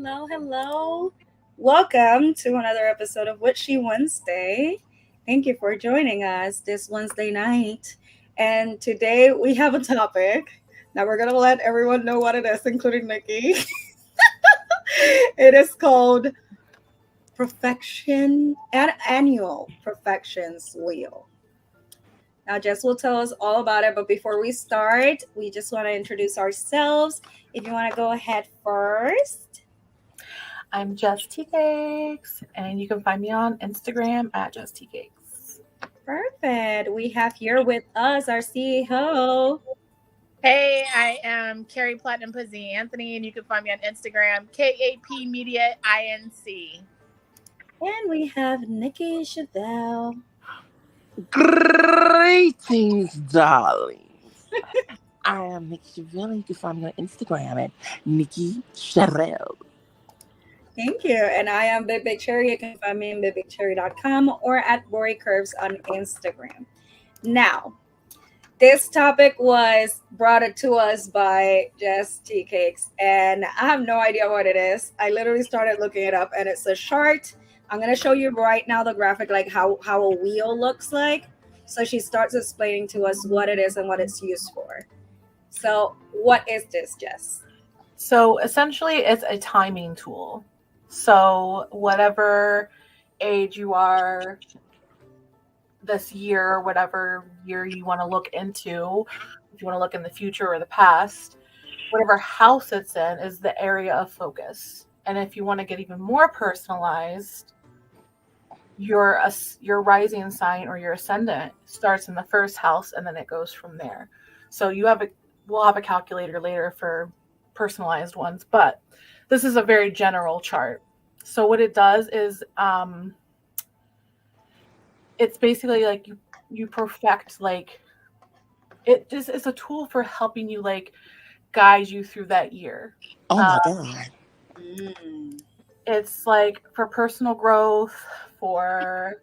hello, hello. Welcome to another episode of Witchy Wednesday. Thank you for joining us this Wednesday night. And today we have a topic. Now we're going to let everyone know what it is, including Nikki. It is called Profection and Annual Profections Wheel. Now, Jess will tell us all about it, but before we start, we just want to introduce ourselves. If you want to go ahead first. I'm Jess T Cakes, and you can find me on Instagram at Jess T Cakes. Perfect. We have here with us our CEO. Hey, I am Carrie Platinum Pussy Anthony, and you can find me on Instagram, KAP Media INC. And we have Nikki Chevelle. Greetings, darlings. I am Nikki Chevelle. You can find me on Instagram at Nikki Chevelle. Thank you. And I am Big Big Cherry. You can find me on bigbigcherry.com or at Bori Curves on Instagram. Now, this topic was brought to us by Jess T Cakes, and I have no idea what it is. I literally started looking it up, and it's a chart. I'm going to show you right now the graphic, like how a wheel looks like. So she starts explaining to us what it is and what it's used for. So what is this, Jess? So essentially, it's a timing tool. So whatever age you are this year, whatever year you want to look into, if you want to look in the future or the past, whatever house it's in is the area of focus. And if you want to get even more personalized, your rising sign or your ascendant starts in the first house and then it goes from there. So we'll have a calculator later for personalized ones, but this is a very general chart. So what it does is it's basically like you perfect, like it's a tool for helping you like guide you through that year. Oh my God. It's like for personal growth, for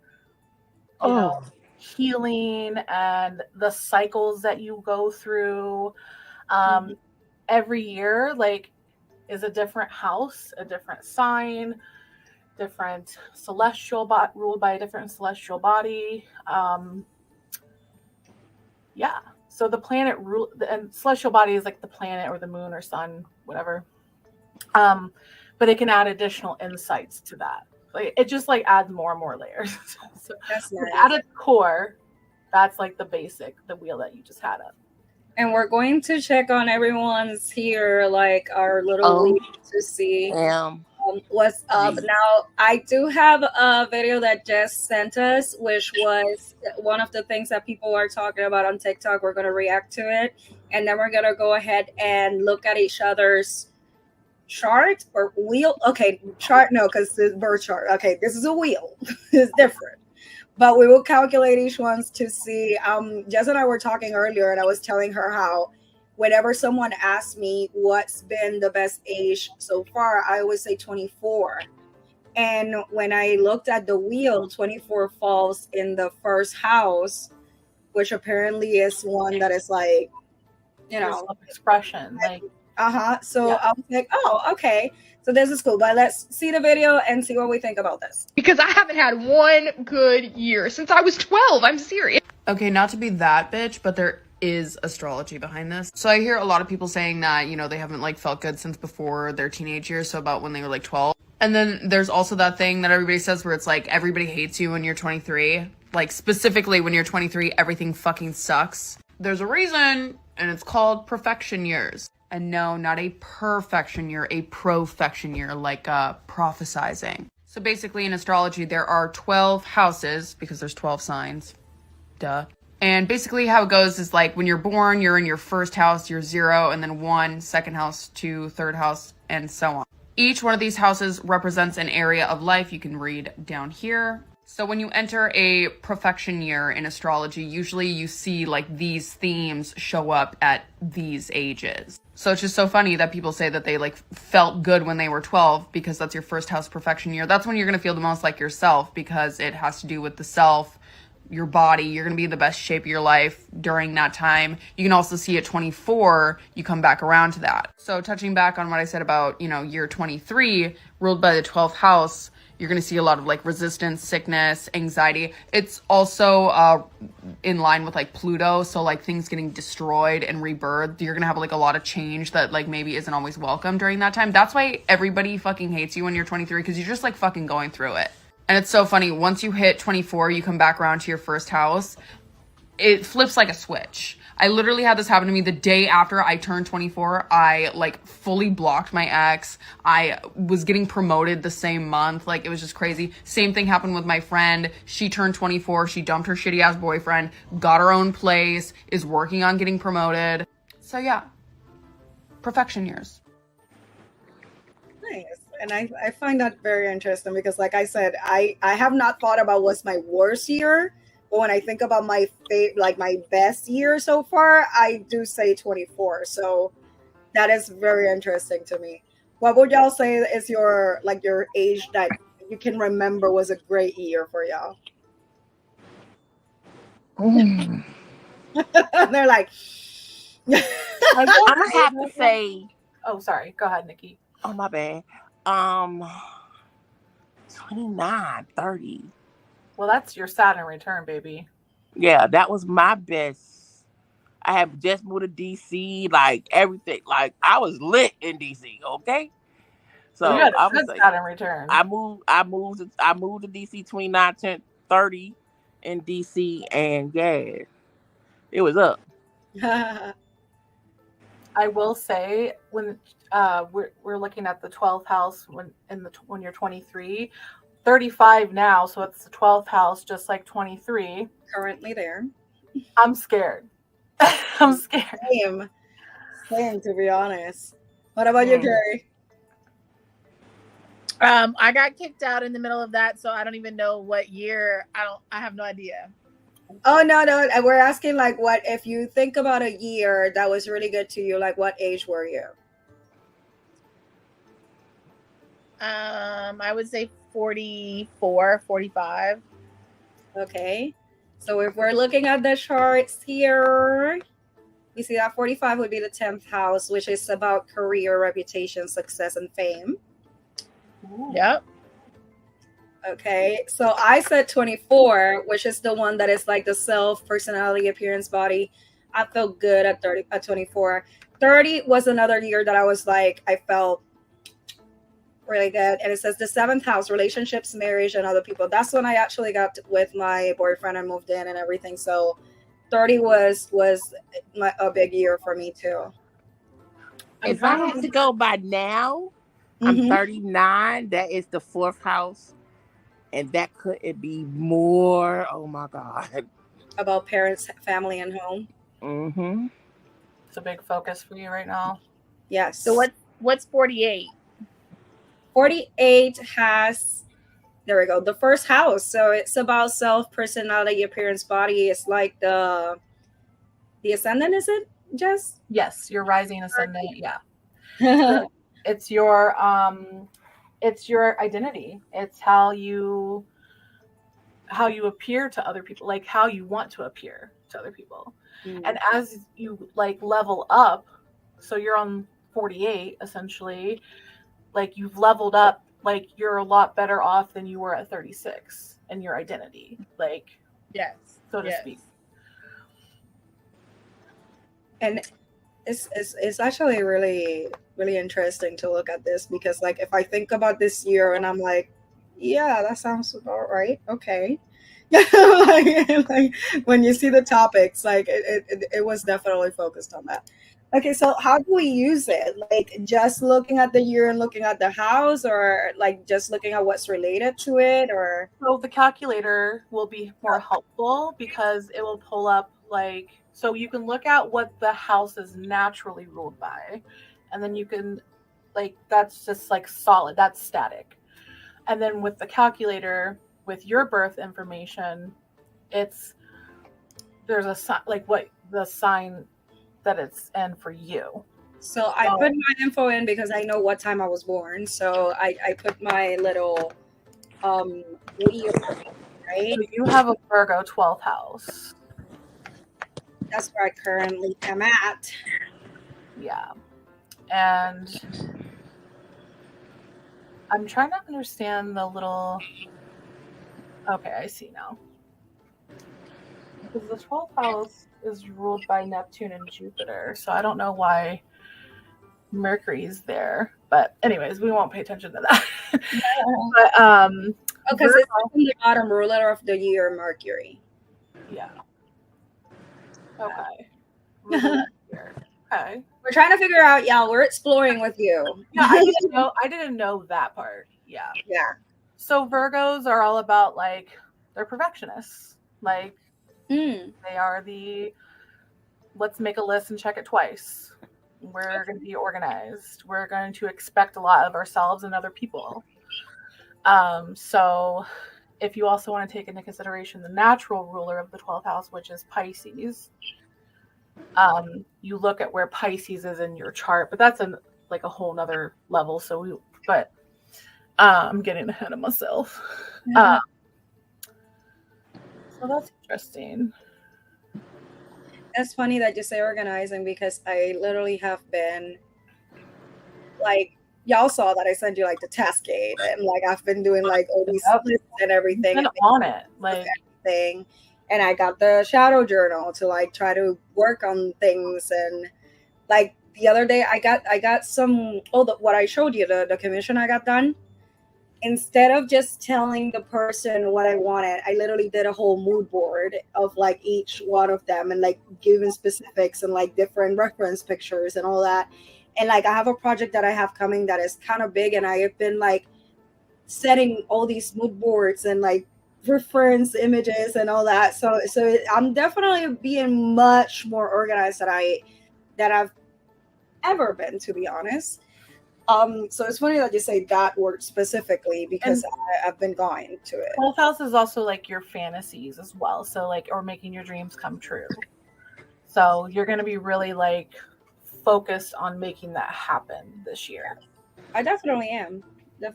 healing and the cycles that you go through. Every year like is a different house, a different sign, different celestial ruled by a different celestial body. So the planet and celestial body is like the planet or the moon or sun, whatever. But it can add additional insights to that. Like it just like adds more and more layers. So That's nice. At its core, that's like the wheel that you just had up. And we're going to check on everyone's here, like our little wheel to see what's up. Now, I do have a video that Jess sent us, which was one of the things that people are talking about on TikTok. We're going to react to it. And then we're going to go ahead and look at each other's chart or wheel. Okay, chart, no, because it's birth chart. Okay, this is a wheel. It's different. But we will calculate each one to see. Jess and I were talking earlier, and I was telling her how whenever someone asks me what's been the best age so far, I always say 24. And when I looked at the wheel, 24 falls in the first house, which apparently is one that is like, expression. Like, So yeah. I was like, oh, okay. So this is cool, but let's see the video and see what we think about this. Because I haven't had one good year since I was 12. I'm serious. Okay, not to be that bitch, but there is astrology behind this. So I hear a lot of people saying that, they haven't like felt good since before their teenage years, so about when they were like 12. And then there's also that thing that everybody says where it's like everybody hates you when you're 23. Like specifically when you're 23, everything fucking sucks. There's a reason, and it's called profection years. And no, not a perfection year, a profection year, like prophesizing. So basically in astrology, there are 12 houses because there's 12 signs. Duh. And basically how it goes is like when you're born, you're in your first house, you're 0, and then 1, second house, 2, third house, and so on. Each one of these houses represents an area of life. You can read down here. So when you enter a profection year in astrology, usually you see like these themes show up at these ages. So it's just so funny that people say that they like felt good when they were 12 because that's your first house profection year. That's when you're going to feel the most like yourself because it has to do with the self, your body. You're going to be in the best shape of your life during that time. You can also see at 24, you come back around to that. So touching back on what I said about, year 23, ruled by the 12th house, you're going to see a lot of like resistance, sickness, anxiety. It's also in line with like Pluto. So like things getting destroyed and rebirthed. You're going to have like a lot of change that like maybe isn't always welcome during that time. That's why everybody fucking hates you when you're 23, because you're just like fucking going through it. And it's so funny. Once you hit 24, you come back around to your first house. It flips like a switch. I literally had this happen to me the day after I turned 24. I like fully blocked my ex. I was getting promoted the same month. Like, it was just crazy. Same thing happened with my friend. She turned 24. She dumped her shitty ass boyfriend, got her own place, is working on getting promoted. So yeah, profection years. Nice. And I find that very interesting because, like I said, I have not thought about what's my worst year, but when I think about my my best year so far, I do say 24. So that is very interesting to me. What would y'all say is your age that you can remember was a great year for y'all? They're like, I'm gonna have to say. Oh, sorry. Go ahead, Nikki. Oh, my bad. 29, 30. Well, that's your Saturn return, baby. Yeah, that was my best. I have just moved to DC, like everything. Like, I was lit in DC, okay? So you had I a good Saturn return. I moved to DC 29, 10, 30 in DC, and yeah, it was up. I will say when we're looking at the 12th house when you're 23, 35 now, so it's the 12th house, just like 23. Currently there. I'm scared. I'm scared. Same, to be honest. What about you, Carrie? I got kicked out in the middle of that, so I don't even know what year. I have no idea. Oh, no. We're asking, like, what if you think about a year that was really good to you, like, what age were you? I would say 44, 45. Okay. So if we're looking at the charts here, we see that 45 would be the 10th house, which is about career, reputation, success, and fame. Ooh. Yep. Okay, so I said 24, which is the one that is like the self, personality, appearance, body. I felt good at 24. 30 was another year that I was like, I felt really good. And it says the 7th house, relationships, marriage, and other people. That's when I actually got with my boyfriend and moved in and everything. So 30 was a big year for me too. If I had to go by now, I'm 39. That is the 4th house. And that couldn't be more. Oh my God. About parents, family, and home. Mm-hmm. It's a big focus for you right now. Yes. So what's 48? 48 has, there we go, the 1st house. So it's about self, personality, appearance, body. It's like the ascendant, is it, Jess? Yes, your rising ascendant. Yeah. It's your identity. It's how you appear to other people, like how you want to appear to other people. And as you like level up, so you're on 48 essentially, like you've leveled up, like you're a lot better off than you were at 36 in your identity, like, yes, so to speak. And it's actually really, really interesting to look at this because, like, if I think about this year and I'm like, yeah, that sounds about right. Okay. like when you see the topics, like it was definitely focused on that. Okay, so how do we use it? Like just looking at the year and looking at the house, or like just looking at what's related to it, or? So the calculator will be more helpful because it will pull up like, so you can look at what the house is naturally ruled by, and then you can like, that's just like solid, that's static. And then with the calculator, with your birth information, there's a like what the sign that it's in for you. So I put my info in because I know what time I was born. So I put my little wheel right? So you have a Virgo 12th house. That's where I currently am at. Yeah. And I'm trying to understand the little. Okay, I see now. Because the 12th house is ruled by Neptune and Jupiter, so I don't know why Mercury's there. But anyways, we won't pay attention to that. But because it's the bottom ruler of the year, Mercury. Yeah. Okay. Okay. We're trying to figure out. Yeah, we're exploring with you. Yeah, I didn't know that part. Yeah. Yeah. So Virgos are all about like they're perfectionists. Like they are the let's make a list and check it twice. We're going to be organized. We're going to expect a lot of ourselves and other people. So if you also want to take into consideration the natural ruler of the 12th house, which is Pisces, you look at where Pisces is in your chart, but that's like a whole nother level. So I'm getting ahead of myself. So that's interesting. It's funny that you say organizing because I literally have been like, y'all saw that I sent you like the task aid and like I've been doing like all these lists and everything. You've been on it, like everything. And I got the shadow journal to like try to work on things. And like the other day I got some what I showed you, the commission I got done. Instead of just telling the person what I wanted, I literally did a whole mood board of like each one of them and like giving specifics and like different reference pictures and all that. And like I have a project that I have coming that is kind of big, and I have been like setting all these mood boards and like reference images and all that. So I'm definitely being much more organized than I've ever been, to be honest. So it's funny that you say that word specifically because I've been going to it. 12th house is also like your fantasies as well. So like, or making your dreams come true. So you're going to be really like focused on making that happen this year. I definitely am. So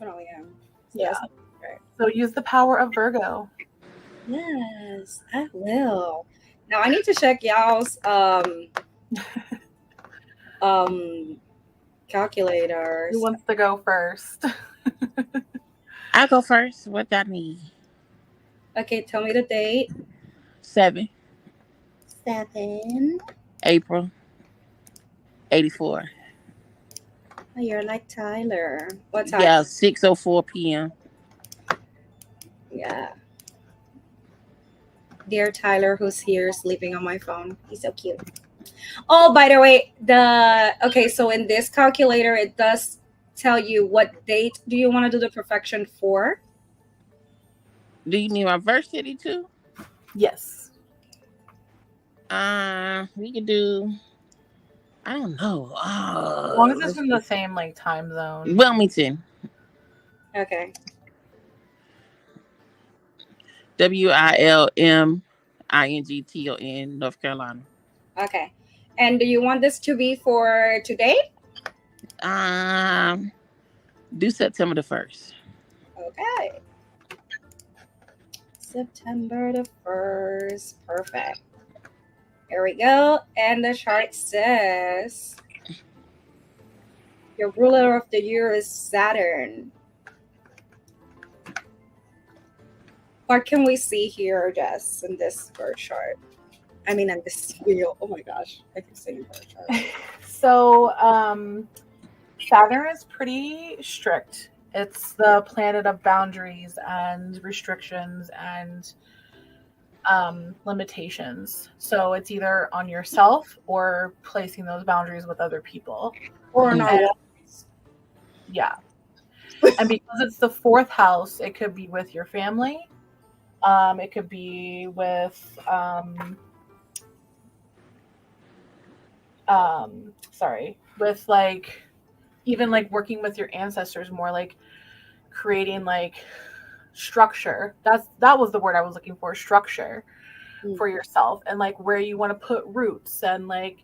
yeah. So use the power of Virgo. Yes, I will. Now I need to check y'all's calculators. Who wants to go first? I'll go first. What do I need? Okay, tell me the date. 7 April 84. Oh, you're like Tyler. What time? Yeah, 6:04 p.m. Yeah. Dear Tyler, who's here sleeping on my phone. He's so cute. Oh, by the way, so in this calculator, it does tell you what date do you want to do the profection for. Do you need my varsity too? Yes. We can do. I don't know. As long as it's in the same like time zone. Wilmington. Okay. WILMINGTON, North Carolina. Okay. And do you want this to be for today? Do September the 1st. Okay. September the 1st. Perfect. Here we go. And the chart says your ruler of the year is Saturn. What can we see here, Jess, in this birth chart? I mean, in this wheel. Oh my gosh, I keep saying birth chart. So, Saturn is pretty strict. It's the planet of boundaries and restrictions and limitations. So it's either on yourself or placing those boundaries with other people. Or not. Yeah. And because it's the 4th house, it could be with your family. It could be with with like even like working with your ancestors, more like creating like structure. That was the word I was looking for, structure for yourself, and like where you want to put roots and like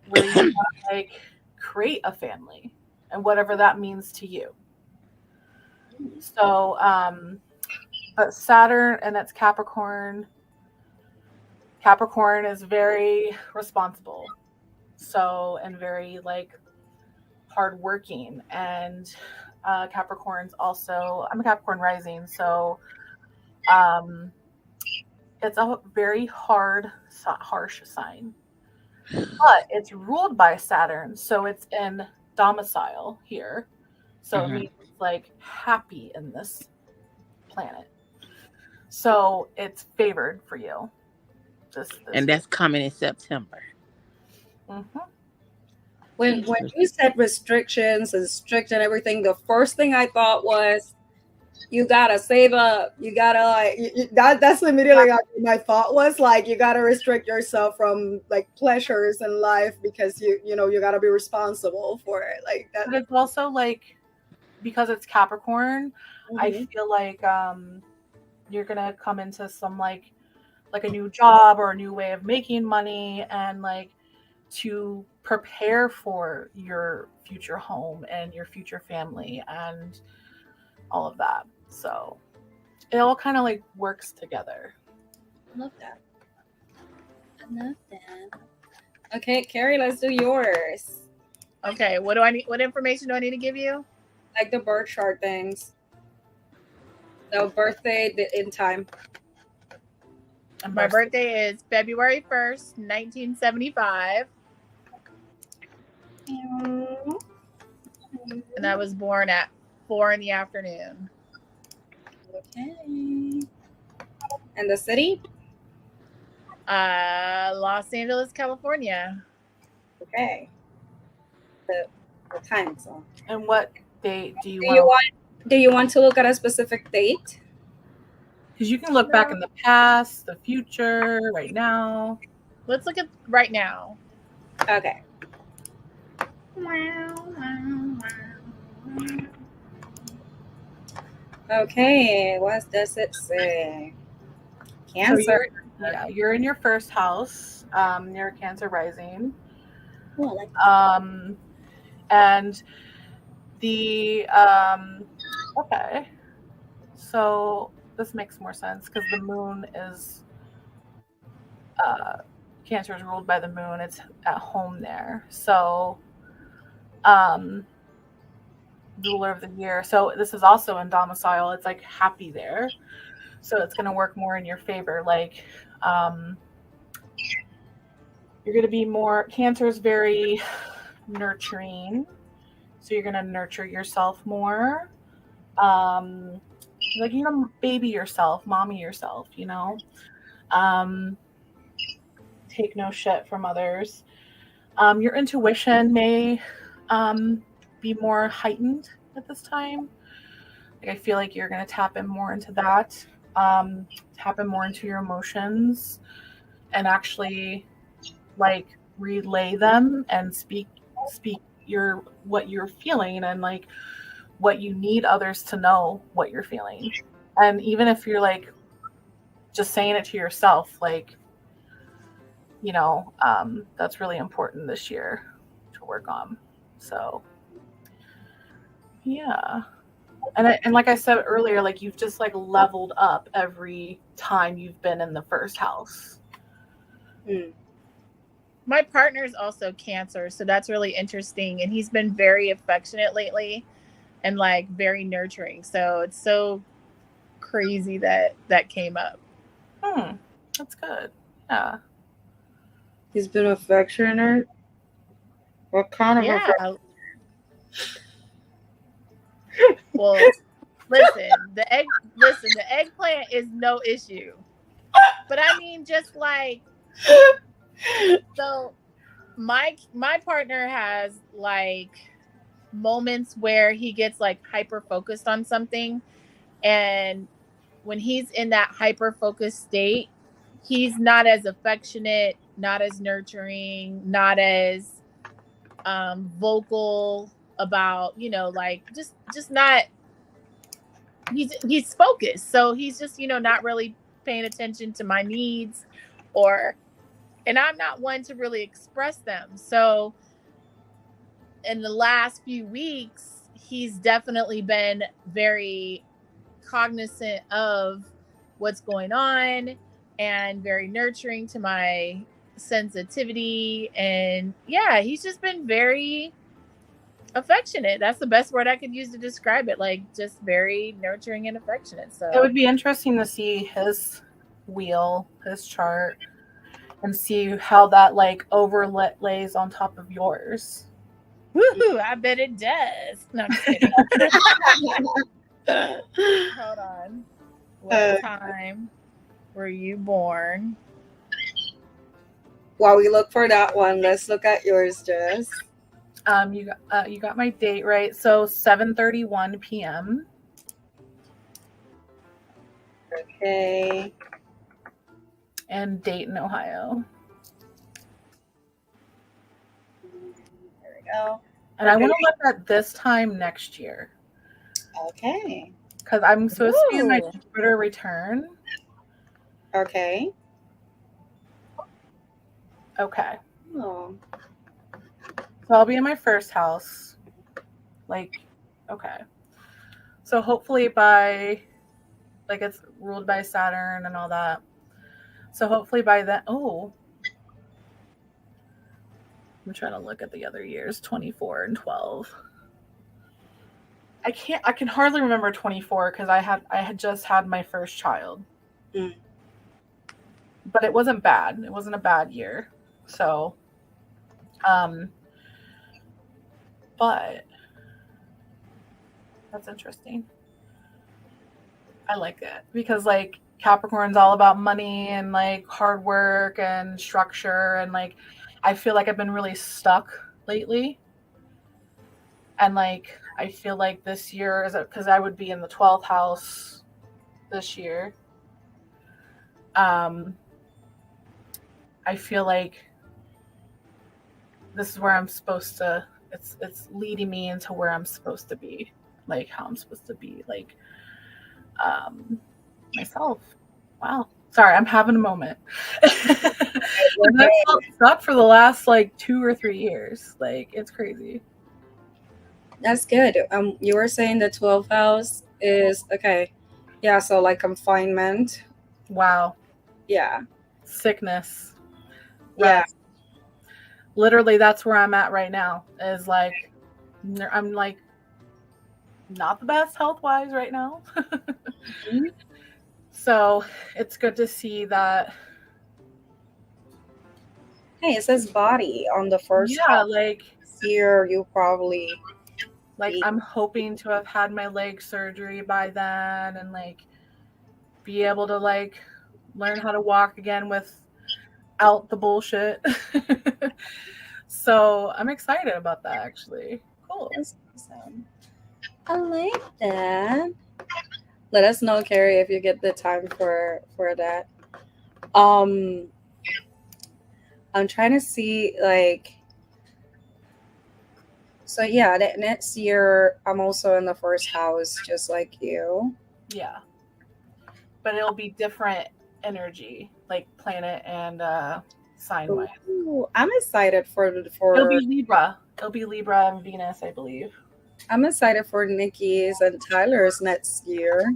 where you want to like create a family and whatever that means to you. So But Saturn and its Capricorn. Capricorn is very responsible. So, and very like hardworking. And Capricorn's also, I'm a Capricorn rising. So it's a very harsh sign. But it's ruled by Saturn. So it's in domicile here. So it means it's like happy in this planet. So it's favored for you. And that's coming in September. Mm-hmm. When you said restrictions and strict and everything, the first thing I thought was you gotta save up. You gotta like that's immediately my thought was like you gotta restrict yourself from like pleasures in life because you know you gotta be responsible for it like that. But it's also like because it's Capricorn, I feel like you're gonna come into some like a new job or a new way of making money and like to prepare for your future home and your future family and all of that. So it all kind of like works together. I love that. Okay, Carrie, let's do yours. Okay, what do I need? What information do I need to give you? Like the birth chart things. So birthday in time. My birthday is February 1st, 1975. And I was born at 4 in the afternoon. Okay. And the city? Los Angeles, California. Okay. The time zone. And what date do you want? Do you want to look at a specific date? Because you can look back in the past, the future, right now. Let's look at right now. Okay. Okay, what does it say? Cancer. So you're in your first house. You're Cancer rising. Oh, I like that. And the okay. So this makes more sense because the moon is Cancer is ruled by the moon. It's at home there. So ruler of the year. So this is also in domicile. It's like happy there. So it's going to work more in your favor. Like you're going to be more, Cancer is very nurturing. So you're going to nurture yourself more. Like, you know, baby yourself, mommy yourself, you know. Take no shit from others. Your intuition may be more heightened at this time. Like, I feel like you're going to tap in more into that. Tap in more into your emotions and actually like relay them and speak what you're feeling and like what you need others to know what you're feeling. And even if you're like just saying it to yourself, like, you know, that's really important this year to work on. So yeah. And like I said earlier, like you've just like leveled up every time you've been in the first house. My partner is also Cancer, so that's really interesting. And he's been very affectionate lately and like very nurturing. So it's so crazy that came up. That's good. Yeah. He's been affectionate. What kind of affection? Well, listen, the eggplant is no issue. But I mean, just like, so my partner has like moments where he gets like hyper focused on something, and when he's in that hyper focused state, he's not as affectionate, not as nurturing, not as vocal about, you know, like just not, he's focused, so he's just, you know, not really paying attention to my needs, and I'm not one to really express them. So in the last few weeks, he's definitely been very cognizant of what's going on and very nurturing to my sensitivity. And yeah, he's just been very affectionate. That's the best word I could use to describe it. Like, just very nurturing and affectionate. So it would be interesting to see his wheel, his chart, and see how that like overlays on top of yours. Woohoo, I bet it does. No, I'm just kidding. Hold on. What time were you born? While we look for that one, let's look at yours, Jess. You got my date right. So 7:31 p.m. Okay. And Dayton, Ohio. There we go. And I want to look at this time next year. Okay. Because I'm supposed to be in my Jupiter return. Okay. Okay. Oh. So I'll be in my first house. Like, okay. So hopefully by, like, it's ruled by Saturn and all that. So hopefully by then, I'm trying to look at the other years, 24 and 12. I can hardly remember 24 because I had just had my first child. But it wasn't bad. It wasn't a bad year. So, but that's interesting. I like it because like Capricorn's all about money and like hard work and structure, and like I feel like I've been really stuck lately. And like I feel like this year is because I would be in the 12th house this year. I feel like this is where I'm supposed to. It's leading me into where I'm supposed to be, like how I'm supposed to be, like myself. Wow. Sorry, I'm having a moment. And I've felt stuck for the last like 2 or 3 years. Like it's crazy. That's good. You were saying the 12th house is okay. Yeah, so like confinement. Wow. Yeah. Sickness. Yeah. Rest. Literally, that's where I'm at right now. Is like I'm like not the best health wise right now. Mm-hmm. So it's good to see that. Hey, it says body on the first. Yeah, like year you probably like I'm hoping to have had my leg surgery by then and like be able to like learn how to walk again without the bullshit. So I'm excited about that actually. Cool. That's awesome. I like that. Let us know, Carrie, if you get the time for that. I'm trying to see like so yeah, that next year I'm also in the first house just like you. Yeah. But it'll be different energy, like planet and sign wise. I'm excited for It'll be Libra. It'll be Libra and Venus, I believe. I'm excited for Nikki's and Tyler's next year.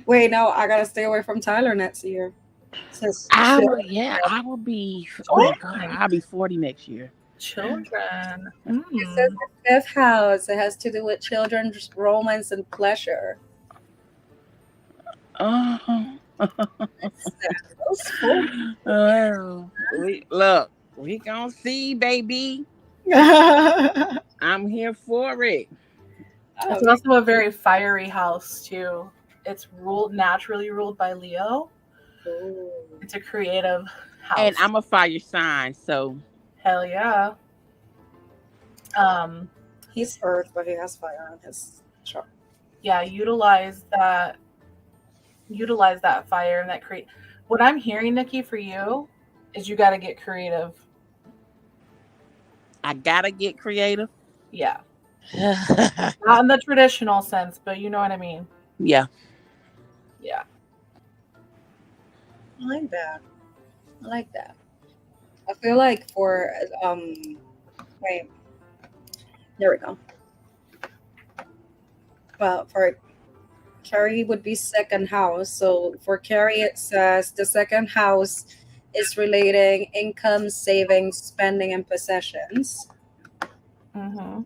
Wait, no, I gotta stay away from Tyler next year. I will be. Oh my God, I'll be 40 next year. Children. It says the 5th house. It has to do with children's romance and pleasure. Well, we gonna see, baby. I'm here for it. It's also a very fiery house too. It's naturally ruled by Leo. Ooh. It's a creative house. And I'm a fire sign, so hell yeah. He's Earth, but he has fire on his chart. Yeah, utilize that fire and that create. What I'm hearing, Nikki, for you is you got to get creative. I gotta get creative. Yeah. Not in the traditional sense, but you know what I mean. Yeah. Yeah. I like that. I feel like for wait. There we go. Well, for Carrie would be second house. So for Carrie, it says the second house is relating income, savings, spending, and possessions. Mm-hmm.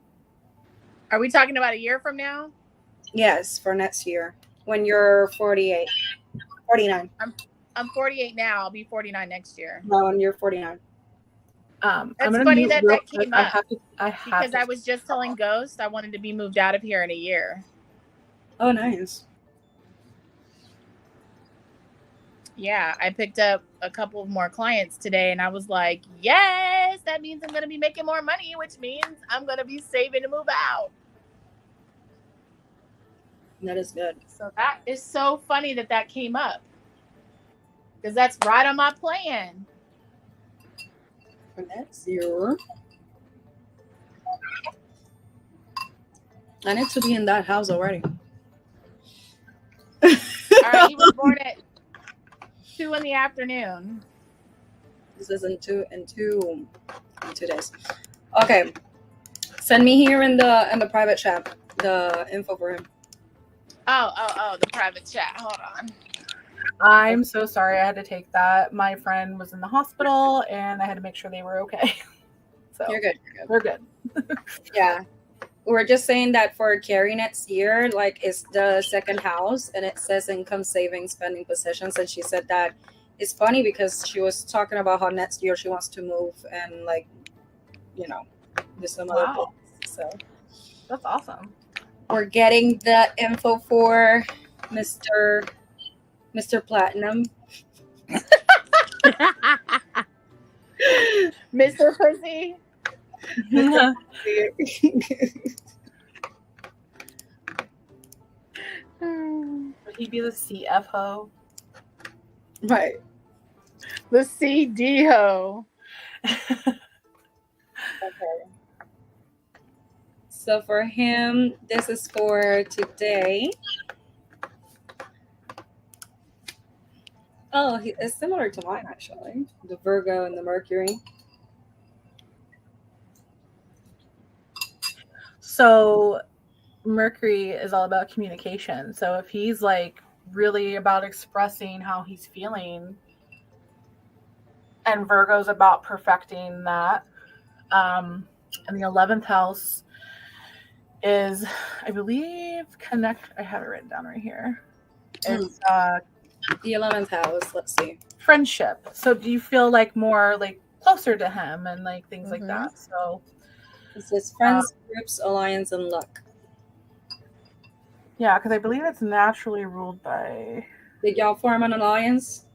Are we talking about a year from now? Yes, for next year when you're 48, 49. I'm 48 now. I'll be 49 next year. No, when you're 49. I'm That's gonna funny mute that real that quick. came I up have because to. I was just telling Ghost I wanted to be moved out of here in a year. Oh, nice. Yeah, I picked up a couple of more clients today and I was like, yes, that means I'm going to be making more money, which means I'm going to be saving to move out. That is good. So that is so funny that came up because that's right on my plan. For next year, I need to be in that house already. All right, he was born at 2 p.m. This is in two days. Okay, send me here in the private chat the info for him. Oh, the private chat. Hold on. I'm so sorry I had to take that. My friend was in the hospital and I had to make sure they were okay. So You're good. we're good. Yeah. We're just saying that for Carrie next year, like it's the second house and it says income, savings, spending, possessions. And she said that it's funny because she was talking about how next year she wants to move and like, you know, do some other Wow. things. So That's awesome. we're getting the info for Mr. Platinum. Mr. Pussy. Would he be the CFO? Right. The CDO. Okay. So for him, this is for today. Oh, it's similar to mine actually. The Virgo and the Mercury. So Mercury is all about communication. So if he's like really about expressing how he's feeling, and Virgo's about perfecting that, and the 11th house is, I believe, I have it written down right here. It's the 11th house. Let's see. Friendship. So do you feel like more like closer to him and like things like that? So it says friends, groups, alliance, and luck. Yeah, because I believe it's naturally ruled by. Did y'all form an alliance?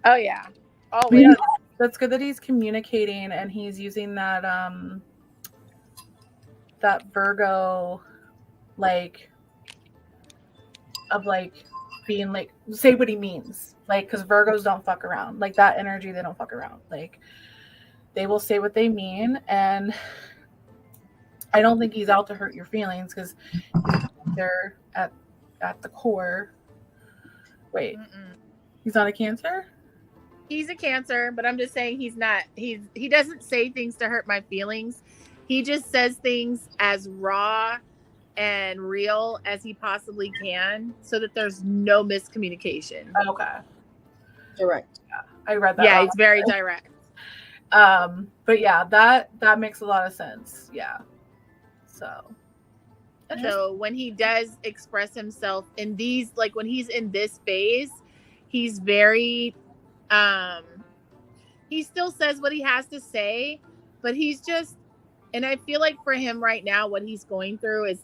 Oh yeah. Oh yeah. That's good that he's communicating and he's using that that Virgo like of like being like say what he means, like, because Virgos don't fuck around, like that energy, they don't fuck around, like they will say what they mean. And I don't think he's out to hurt your feelings because they're at the core. Wait. He's not a Cancer? He's a Cancer, but I'm just saying he doesn't say things to hurt my feelings. He just says things as raw and real as he possibly can so that there's no miscommunication. Okay. Direct. Yeah, I read that. Yeah, it's very direct. But yeah, that makes a lot of sense. Yeah. So when he does express himself in these, like when he's in this phase, he's very he still says what he has to say, but he's just, and I feel like for him right now, what he's going through is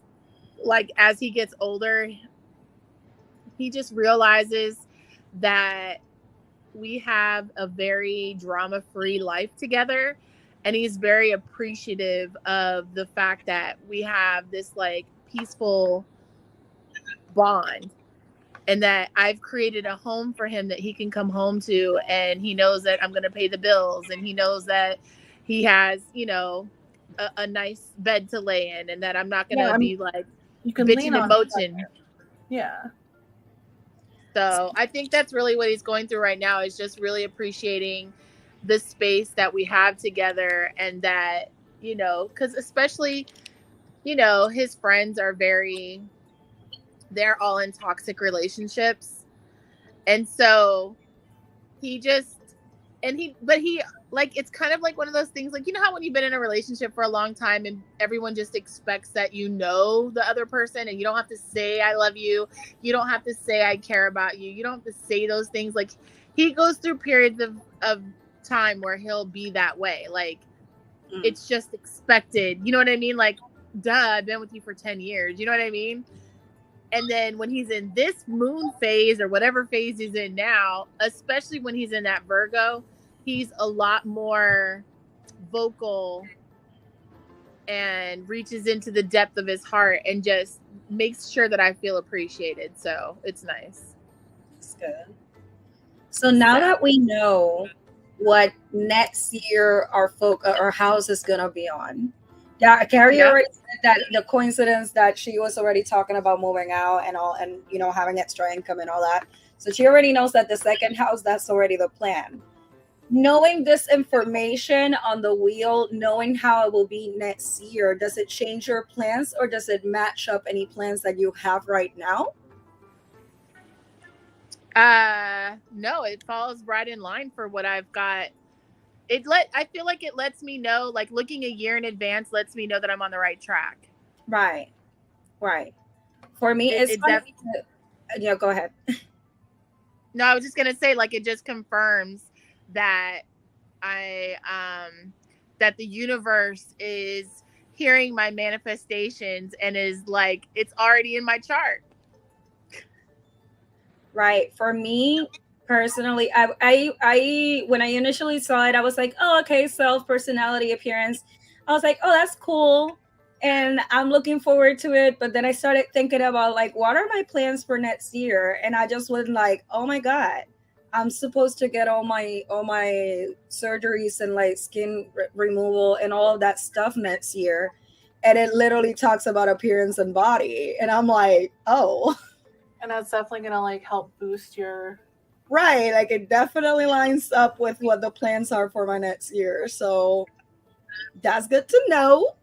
like, as he gets older, he just realizes that we have a very drama-free life together. And he's very appreciative of the fact that we have this like peaceful bond. And that I've created a home for him that he can come home to, and he knows that I'm going to pay the bills, and he knows that he has, you know, a nice bed to lay in, and that I'm not going to be like bitching and moaching. Yeah. So I think that's really what he's going through right now, is just really appreciating the space that we have together, and that, you know, because especially, you know, his friends are very they're all in toxic relationships. And so he just, but he, like, it's kind of like one of those things, like, you know how when you've been in a relationship for a long time and everyone just expects that you know the other person and you don't have to say I love you, you don't have to say I care about you, you don't have to say those things. Like, he goes through periods of time where he'll be that way. Like, it's just expected. You know what I mean? Like, duh, I've been with you for 10 years. You know what I mean? And then when he's in this moon phase or whatever phase he's in now, especially when he's in that Virgo, he's a lot more vocal and reaches into the depth of his heart and just makes sure that I feel appreciated. So it's nice. That's good. So now that we know what next year our house is gonna be on, yeah, Carrie already said that the coincidence that she was already talking about moving out and all, and you know, having extra income and all that. So she already knows that the second house, that's already the plan. Knowing this information on the wheel, knowing how it will be next year, does it change your plans or does it match up any plans that you have right now? No, it falls right in line for what I've got. I feel like it lets me know, like, looking a year in advance lets me know that I'm on the right track. Right. For me, it's funny yeah, go ahead. No, I was just gonna say, like, it just confirms that that the universe is hearing my manifestations and is like, it's already in my chart. Right. For me personally, I when I initially saw it, I was like, oh, okay, self, personality, appearance. I was like, oh, that's cool. And I'm looking forward to it. But then I started thinking about, like, what are my plans for next year? And I just went like, oh my God, I'm supposed to get all my surgeries and like skin removal and all of that stuff next year. And it literally talks about appearance and body. And I'm like, oh. And that's definitely going to like help boost your... Right. Like, it definitely lines up with what the plans are for my next year. So that's good to know.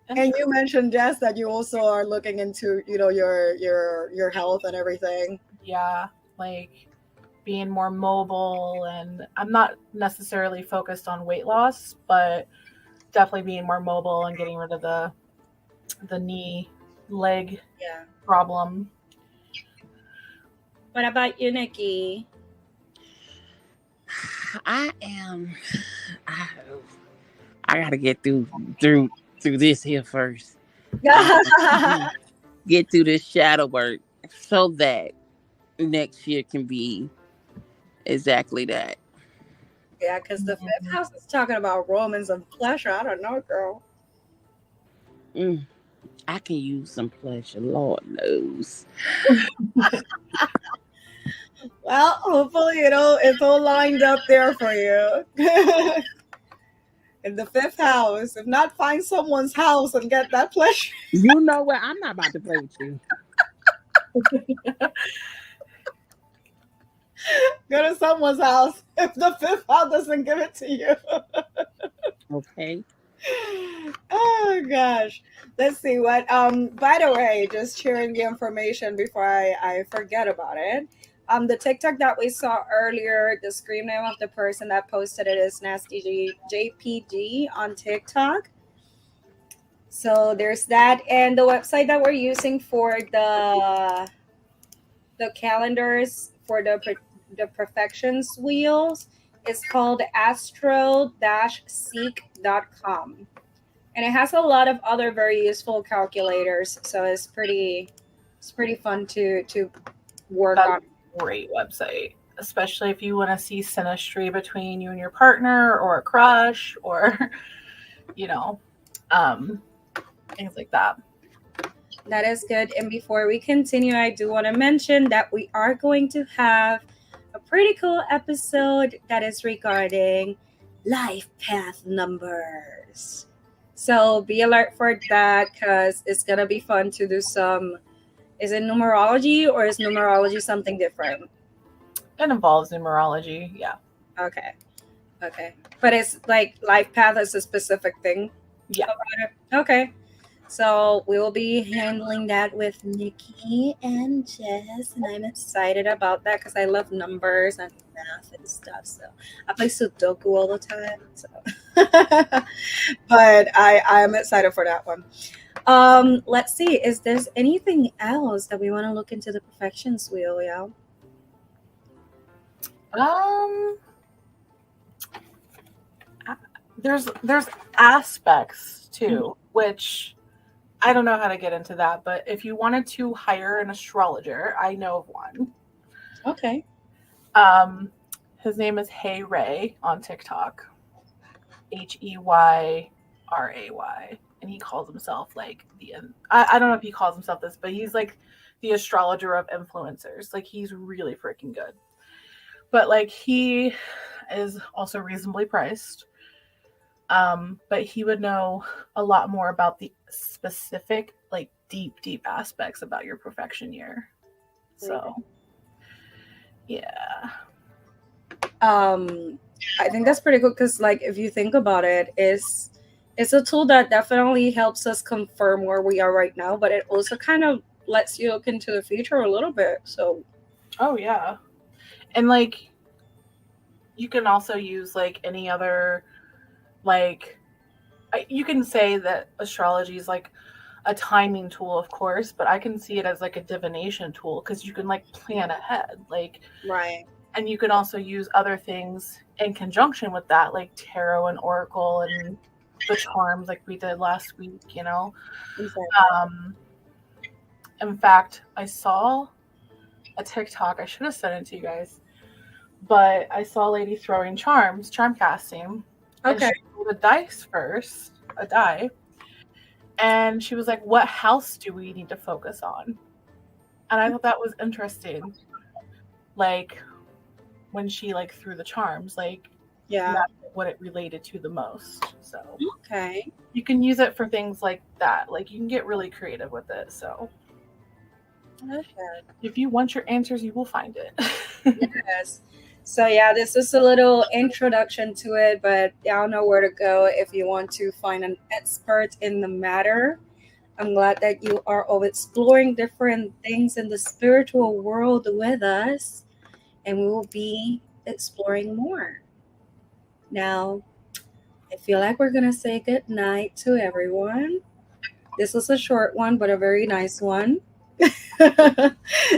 And you mentioned, Jess, that you also are looking into, you know, your health and everything. Yeah, like being more mobile, and I'm not necessarily focused on weight loss, but definitely being more mobile and getting rid of the knee leg problem. What about you, Nikki? I gotta get through this here first. Get through this shadow work so that next year can be exactly that. Yeah, because the fifth house is talking about romance and pleasure. I don't know, girl. I can use some pleasure, Lord knows. Well, hopefully it's all lined up there for you. In the fifth house. If not, find someone's house and get that pleasure. You know what? I'm not about to play with you. Go to someone's house if the fifth house doesn't give it to you. Okay. Oh gosh. Let's see what by the way, just sharing the information before I forget about it. The TikTok that we saw earlier, the screen name of the person that posted it is Nasty JPG on TikTok. So there's that, and the website that we're using for the calendars for the Profections wheels is called astro-seek.com. And it has a lot of other very useful calculators, so it's pretty fun to work on. Great website, especially if you want to see synastry between you and your partner or a crush or things like that. That is good. And before we continue, I do want to mention that we are going to have a pretty cool episode that is regarding life path numbers. So be alert for that, because it's going to be fun to do some... Is it numerology, or is numerology something different? It involves numerology, yeah. Okay. But it's like life path is a specific thing? Yeah. Okay. So we will be handling that with Nikki and Jess, and I'm excited about that because I love numbers and math and stuff. So I play Sudoku all the time. So, but I'm excited for that one. Let's see. Is there anything else that we want to look into the perfections wheel, y'all? There's aspects too, which I don't know how to get into that, but if you wanted to hire an astrologer, I know of one. Okay. His name is Hey Ray on TikTok. HeyRay. And he calls himself like I don't know if he calls himself this, but he's like the astrologer of influencers. Like he's really freaking good. But like he is also reasonably priced. But he would know a lot more about the specific, like deep aspects about your profection year. So, yeah. I think that's pretty good because, like, if you think about it, it's a tool that definitely helps us confirm where we are right now, but it also kind of lets you look into the future a little bit. So, oh yeah, and like you can also use like any other like you can say that astrology is like a timing tool, of course, but I can see it as like a divination tool because you can like plan ahead, like right. And you can also use other things in conjunction with that, like tarot and oracle and the charms, like we did last week. Exactly. In fact, I saw a TikTok. I should have sent it to you guys, but I saw a lady throwing charm casting. Okay. And she rolled a dice first, a die. And she was like, what house do we need to focus on? And I thought that was interesting. Like, when she like threw the charms, like, yeah, that's what it related to the most. So, okay. You can use it for things like that. Like, you can get really creative with it. So, Okay. If you want your answers, you will find it. Yes. So yeah, this is a little introduction to it, but y'all know where to go if you want to find an expert in the matter. I'm glad that you are all exploring different things in the spiritual world with us, and we will be exploring more. Now, I feel like we're gonna say good night to everyone. This was a short one, but a very nice one.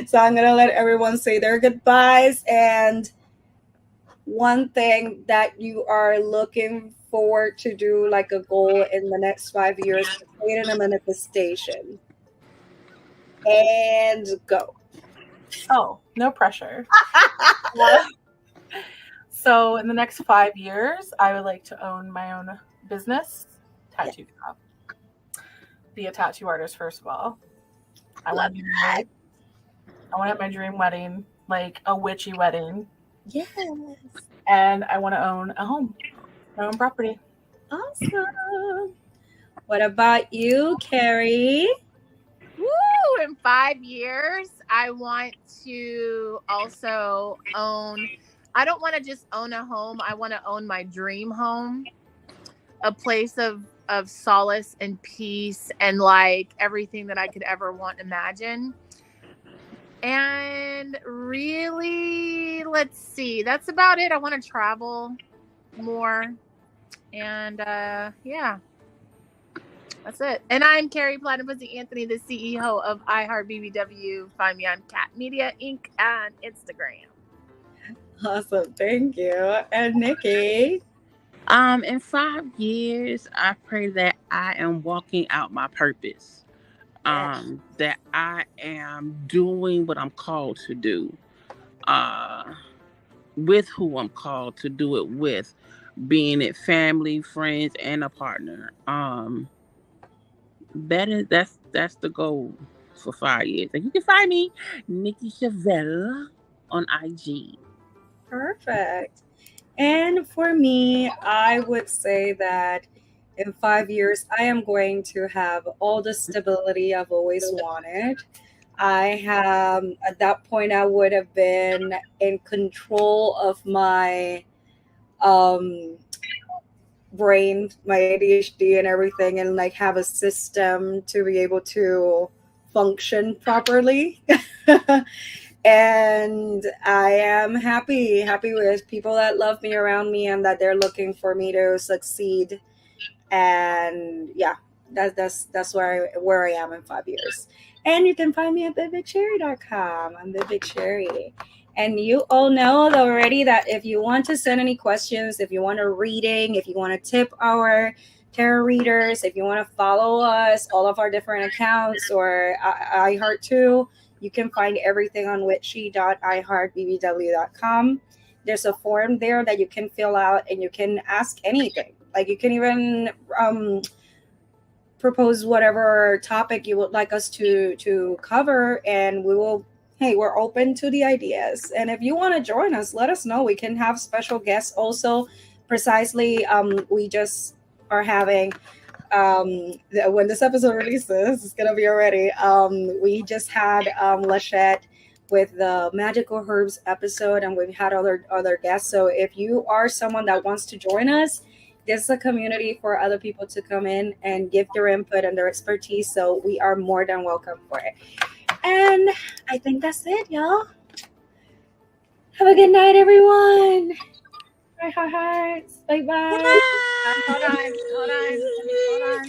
So I'm gonna let everyone say their goodbyes, and one thing that you are looking forward to do, like a goal in the next 5 years, creating a manifestation. And go. Oh, no pressure. So in the next 5 years, I would like to own my own business, tattoo shop. Be a tattoo artist, first of all. I want to be married. I want to have my dream wedding, like a witchy wedding. Yes. And I want to own a home, my own property. Awesome. What about you, Carrie? Woo! In 5 years, I want to also own. I don't want to just own a home. I want to own my dream home, a place of solace and peace and like everything that I could ever want and imagine. And really, let's see. That's about it. I want to travel more. And yeah. That's it. And I'm Carrie Platypus Anthony, the CEO of iHeartBBW. Find me on Cat Media Inc. on Instagram. Awesome. Thank you. And Nikki? In 5 years, I pray that I am walking out my purpose. That I am doing what I'm called to do. With who I'm called to do it with, being it family, friends, and a partner. That's the goal for 5 years. And you can find me, Nikki Chevelle, on IG. Perfect. And for me, I would say that in 5 years, I am going to have all the stability I've always wanted. I have, at that point, I would have been in control of my brain, my ADHD and everything, and like have a system to be able to function properly. And I am happy with people that love me around me and that they're looking for me to succeed. And yeah, that's where I am in 5 years. And you can find me at viviccherry.com. I'm Vivic Cherry. And you all know already that if you want to send any questions, if you want a reading, if you want to tip our tarot readers, if you want to follow us, all of our different accounts, or iHeart too, you can find everything on witchy.iheartbbw.com. There's a form there that you can fill out and you can ask anything. Like you can even propose whatever topic you would like us to cover, and we will. Hey, we're open to the ideas, and if you want to join us, let us know. We can have special guests also. Precisely, we just are having when this episode releases, it's gonna be already. We just had Lachette with the magical herbs episode, and we've had other guests. So if you are someone that wants to join us, this is a community for other people to come in and give their input and their expertise. So we are more than welcome for it. And I think that's it, y'all. Have a good night, everyone. Bye, hearts. Bye, bye. Hold on.